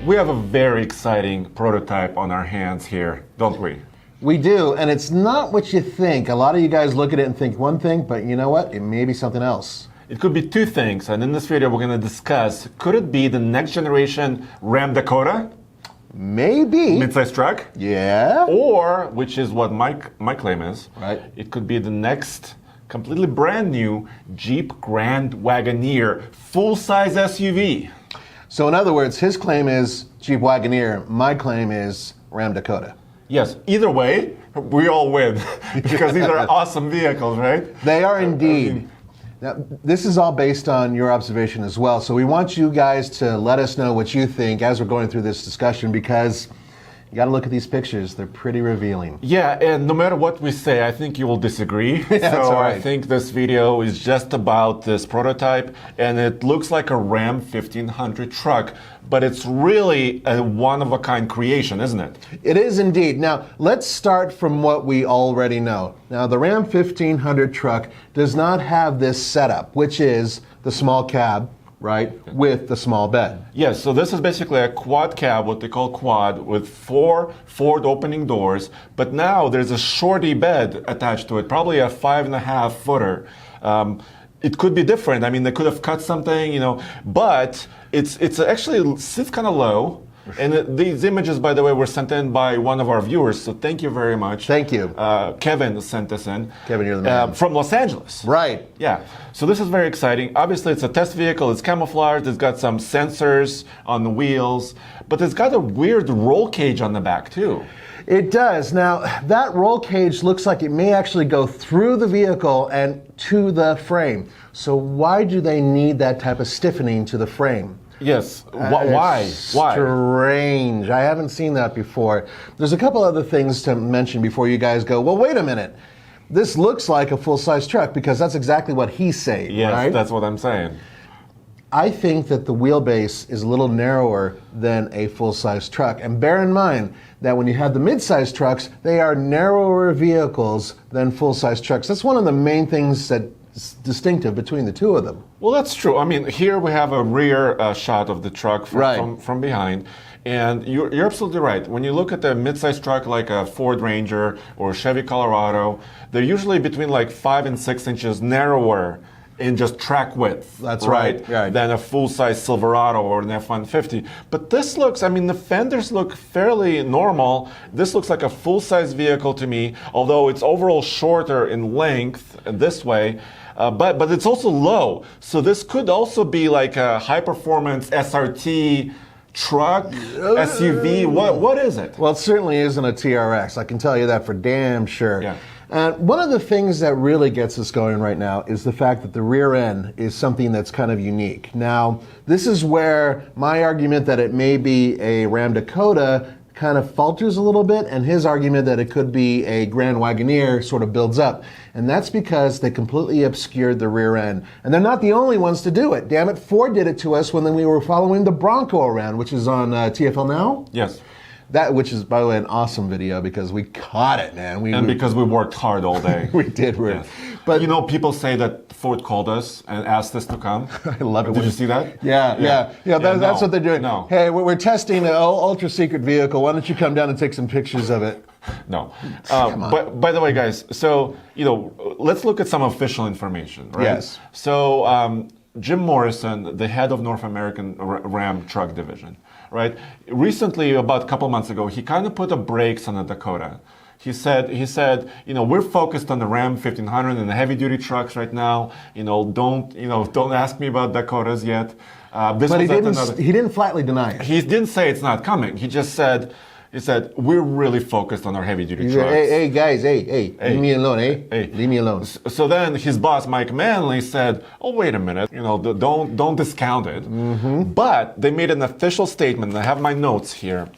We have a very exciting prototype on our hands here, don't we? We do, and it's not what you think. A lot of you guys look at it and think one thing, but you know what? It may be something else. It could be two things, and in this video we're going to discuss, could it be the next generation Ram Dakota? Maybe. Mid-size truck? Yeah. Or, which is what my claim is, right? It could be the next completely brand new Jeep Grand Wagoneer full-size SUV. So in other words, his claim is Jeep Wagoneer, my claim is Ram Dakota. Yes, either way, we all win, because these are awesome vehicles, right? They are indeed. Now, this is all based on your observation as well, so we want you guys to let us know what you think as we're going through this discussion, because you got to look at these pictures. They're pretty revealing. Yeah, and no matter what we say, I think you will disagree. That's so all right. I think this video is just about this prototype, and it looks like a Ram 1500 truck, but it's really a one-of-a-kind creation, isn't it? It is indeed. Now, let's start from what we already know. Now, the Ram 1500 truck does not have this setup, which is the small cab, right, with the small bed. Yes, so this is basically a quad cab, what they call quad, with 4 forward opening doors, but now there's a shorty bed attached to it, probably a 5.5 footer. It could be different. I mean, they could have cut something, you know, but it's actually sits kind of low. And these images, by the way, were sent in by one of our viewers, so thank you very much. Thank you. Kevin sent us in. Kevin, you're the man. From Los Angeles. Right. Yeah. So this is very exciting. Obviously, it's a test vehicle. It's camouflaged. It's got some sensors on the wheels, but it's got a weird roll cage on the back, too. It does. Now, that roll cage looks like it may actually go through the vehicle and to the frame. So why do they need that type of stiffening to the frame? Yes. Why? Why? Strange. I haven't seen that before. There's a couple other things to mention before you guys go, well, wait a minute. This looks like a full-size truck, because that's exactly what he's saying, yes, right? That's what I'm saying. I think that the wheelbase is a little narrower than a full-size truck. And bear in mind that when you have the mid-size trucks, they are narrower vehicles than full-size trucks. That's one of the main things that's distinctive between the two of them. Well, that's true. I mean, here we have a rear shot of the truck from behind. And you're absolutely right. When you look at a mid-sized truck like a Ford Ranger or Chevy Colorado, they're usually between like 5 and 6 inches narrower in just track width. That's right. Than a full-size Silverado or an F-150. But this looks, I mean, the fenders look fairly normal. This looks like a full-size vehicle to me, although it's overall shorter in length this way. But it's also low. So this could also be like a high-performance SRT truck, SUV. What is it? Well, it certainly isn't a TRX. I can tell you that for damn sure. Yeah. One of the things that really gets us going right now is the fact that the rear end is something that's kind of unique. Now, this is where my argument that it may be a Ram Dakota kind of falters a little bit, and his argument that it could be a Grand Wagoneer sort of builds up. And that's because they completely obscured the rear end. And they're not the only ones to do it. Damn it, Ford did it to us when we were following the Bronco around, which is on TFL Now. Yes. That, which is, by the way, an awesome video because we caught it, man. Because we worked hard all day. We did. Yes. But you know, people say that Ford called us and asked us to come. I love it. Did you see that? Yeah. That's what they're doing. No. Hey, we're testing an ultra secret vehicle. Why don't you come down and take some pictures of it? No. But by the way, guys, so, you know, let's look at some official information, right? Yes. So, Jim Morrison, the head of North American Ram Truck Division, right? Recently, about a couple months ago, he kind of put the brakes on the Dakota. He said, you know, we're focused on the Ram 1500 and the heavy-duty trucks right now. Don't ask me about Dakotas yet. But he didn't flatly deny it. He didn't say it's not coming. He just said, we're really focused on our heavy-duty trucks. Hey, guys, hey, leave me alone, Leave me alone. So then his boss, Mike Manley, said, oh, wait a minute, don't discount it. Mm-hmm. But they made an official statement, and I have my notes here.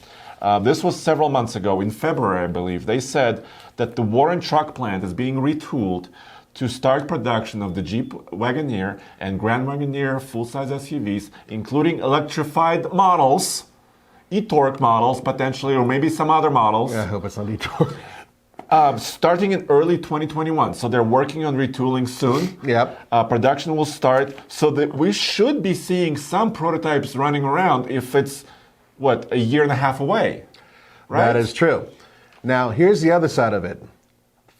This was several months ago, in February, I believe. They said that the Warren truck plant is being retooled to start production of the Jeep Wagoneer and Grand Wagoneer full-size SUVs, including electrified models, e-torque models potentially, or maybe some other models. Yeah, I hope it's not e-torque. Starting in early 2021. So they're working on retooling soon. Yep. Production will start so that we should be seeing some prototypes running around if it's what, a year and a half away, right? That is true. Now, here's the other side of it.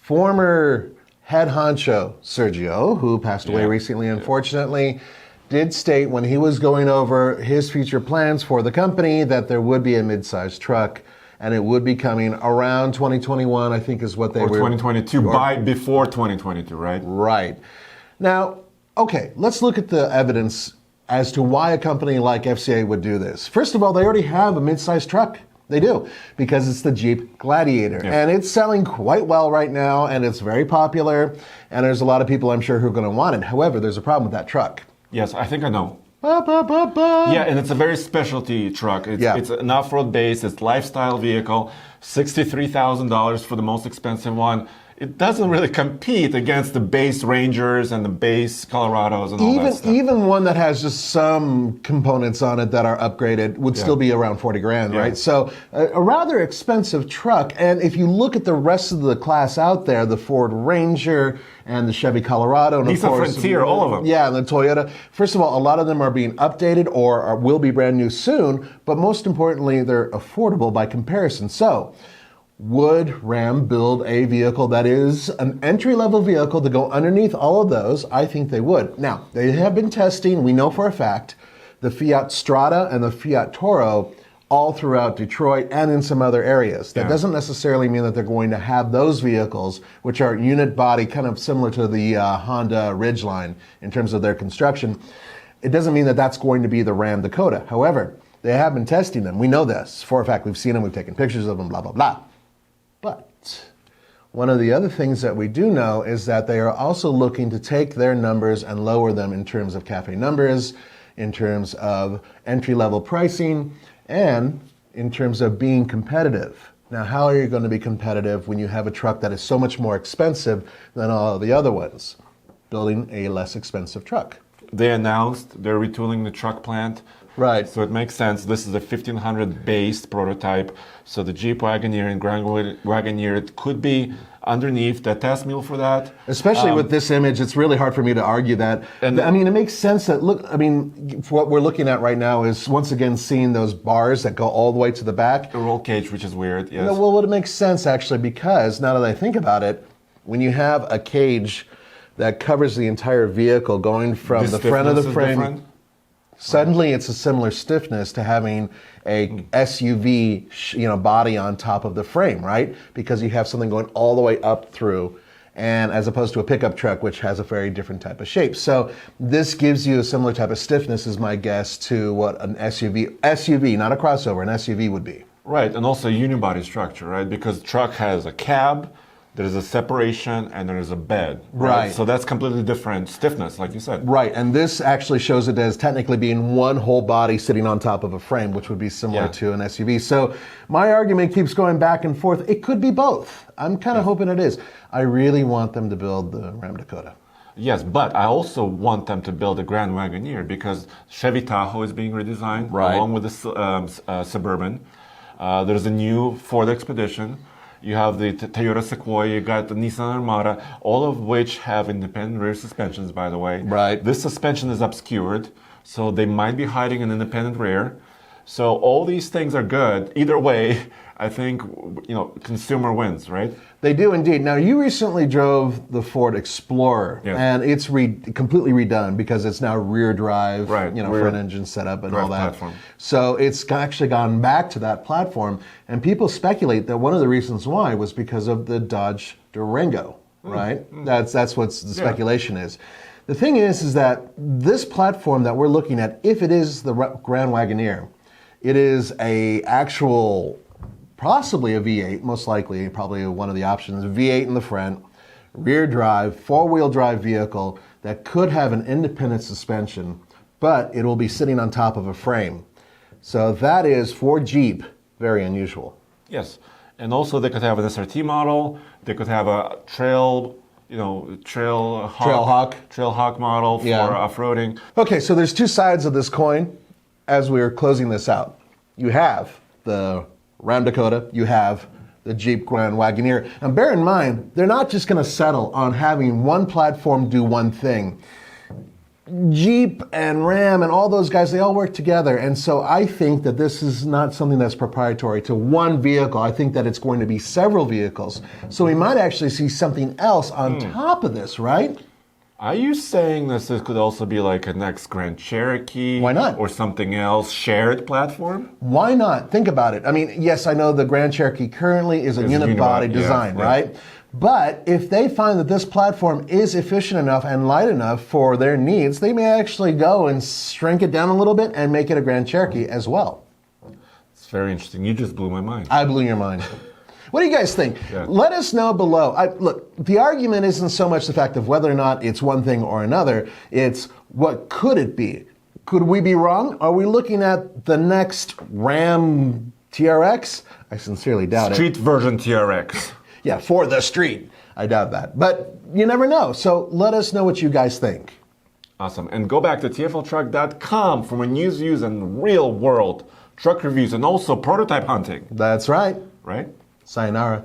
Former head honcho Sergio, who passed away recently, unfortunately, did state when he was going over his future plans for the company that there would be a mid-sized truck, and it would be coming around 2021, I think is what they or were. 2022, before 2022, right? Right. Now, okay, let's look at the evidence as to why a company like FCA would do this. First of all, they already have a mid-sized truck. They do, because it's the Jeep Gladiator. Yeah. And it's selling quite well right now, and it's very popular, and there's a lot of people, I'm sure, who are going to want it. However, there's a problem with that truck. Yes, I think I know. Ba, ba, ba, ba. Yeah, and it's a very specialty truck. It's an off-road base, it's lifestyle vehicle, $63,000 for the most expensive one. It doesn't really compete against the base Rangers and the base Colorados and all that stuff. Even one that has just some components on it that are upgraded would still be around 40 grand, right? So a rather expensive truck. And if you look at the rest of the class out there, the Ford Ranger and the Chevy Colorado, and Nissan of course, Frontier, all of them. Yeah, and the Toyota. First of all, a lot of them are being updated or will be brand new soon. But most importantly, they're affordable by comparison. So, would Ram build a vehicle that is an entry-level vehicle to go underneath all of those? I think they would. Now, they have been testing, we know for a fact, the Fiat Strada and the Fiat Toro all throughout Detroit and in some other areas. That doesn't necessarily mean that they're going to have those vehicles, which are unit body, kind of similar to the Honda Ridgeline in terms of their construction. It doesn't mean that that's going to be the Ram Dakota. However, they have been testing them. We know this for a fact. We've seen them, we've taken pictures of them, blah, blah, blah. But one of the other things that we do know is that they are also looking to take their numbers and lower them in terms of cafe numbers, in terms of entry-level pricing, and in terms of being competitive. Now, how are you going to be competitive when you have a truck that is so much more expensive than all of the other ones? Building a less expensive truck. They announced they're retooling the truck plant. Right. So it makes sense. This is a 1500 based prototype. So the Jeep Wagoneer and Grand Wagoneer, it could be underneath the test mule for that. Especially with this image, it's really hard for me to argue that. And I mean, it makes sense that, look, I mean, what we're looking at right now is once again seeing those bars that go all the way to the back. The roll cage, which is weird, yes. No, well, it makes sense actually because now that I think about it, when you have a cage that covers the entire vehicle going from the front of the frame, suddenly it's a similar stiffness to having a SUV body on top of the frame, right? Because you have something going all the way up through, and as opposed to a pickup truck, which has a very different type of shape. So this gives you a similar type of stiffness, is my guess, to what an SUV, not a crossover, an SUV would be. Right, and also unibody structure, right? Because truck has a cab, there's a separation, and there's a bed. Right. So that's completely different stiffness, like you said. Right, and this actually shows it as technically being one whole body sitting on top of a frame, which would be similar to an SUV. So my argument keeps going back and forth. It could be both. I'm kind of hoping it is. I really want them to build the Ram Dakota. Yes, but I also want them to build a Grand Wagoneer because Chevy Tahoe is being redesigned along with the Suburban. There's a new Ford Expedition. You have the Toyota Sequoia, you got the Nissan Armada, all of which have independent rear suspensions, by the way. Right. This suspension is obscured, so they might be hiding an independent rear. So all these things are good. Either way, I think, consumer wins, right? They do indeed. Now, you recently drove the Ford Explorer, and it's completely redone because it's now rear drive, front engine setup and all that. Platform. So it's actually gone back to that platform, and people speculate that one of the reasons why was because of the Dodge Durango, right? That's what the speculation is. The thing is that this platform that we're looking at, if it is the Grand Wagoneer, it is a actual, possibly a V8, most likely, probably one of the options, V8 in the front, rear drive, four-wheel drive vehicle that could have an independent suspension, but it will be sitting on top of a frame. So that is, for Jeep, very unusual. Yes, and also they could have an SRT model, they could have a Trail Hawk model for off-roading. Okay, so there's two sides of this coin as we're closing this out. You have the Ram Dakota, you have the Jeep Grand Wagoneer. And bear in mind, they're not just going to settle on having one platform do one thing. Jeep and Ram and all those guys, they all work together. And so I think that this is not something that's proprietary to one vehicle. I think that it's going to be several vehicles. So we might actually see something else on top of this, right? Are you saying this could also be like a next Grand Cherokee? Why not? Or something else, shared platform? Why not? Think about it. I mean, yes, I know the Grand Cherokee currently is a unibody design, right? But if they find that this platform is efficient enough and light enough for their needs, they may actually go and shrink it down a little bit and make it a Grand Cherokee as well. It's very interesting. You just blew my mind. I blew your mind. What do you guys think? Yeah. Let us know below. Look, the argument isn't so much the fact of whether or not it's one thing or another. It's what could it be? Could we be wrong? Are we looking at the next Ram TRX? I sincerely doubt it. Street version TRX. Yeah, for the street. I doubt that. But you never know. So let us know what you guys think. Awesome. And go back to tfltruck.com for more news, views, and real-world truck reviews and also prototype hunting. That's right. Right? Sayonara.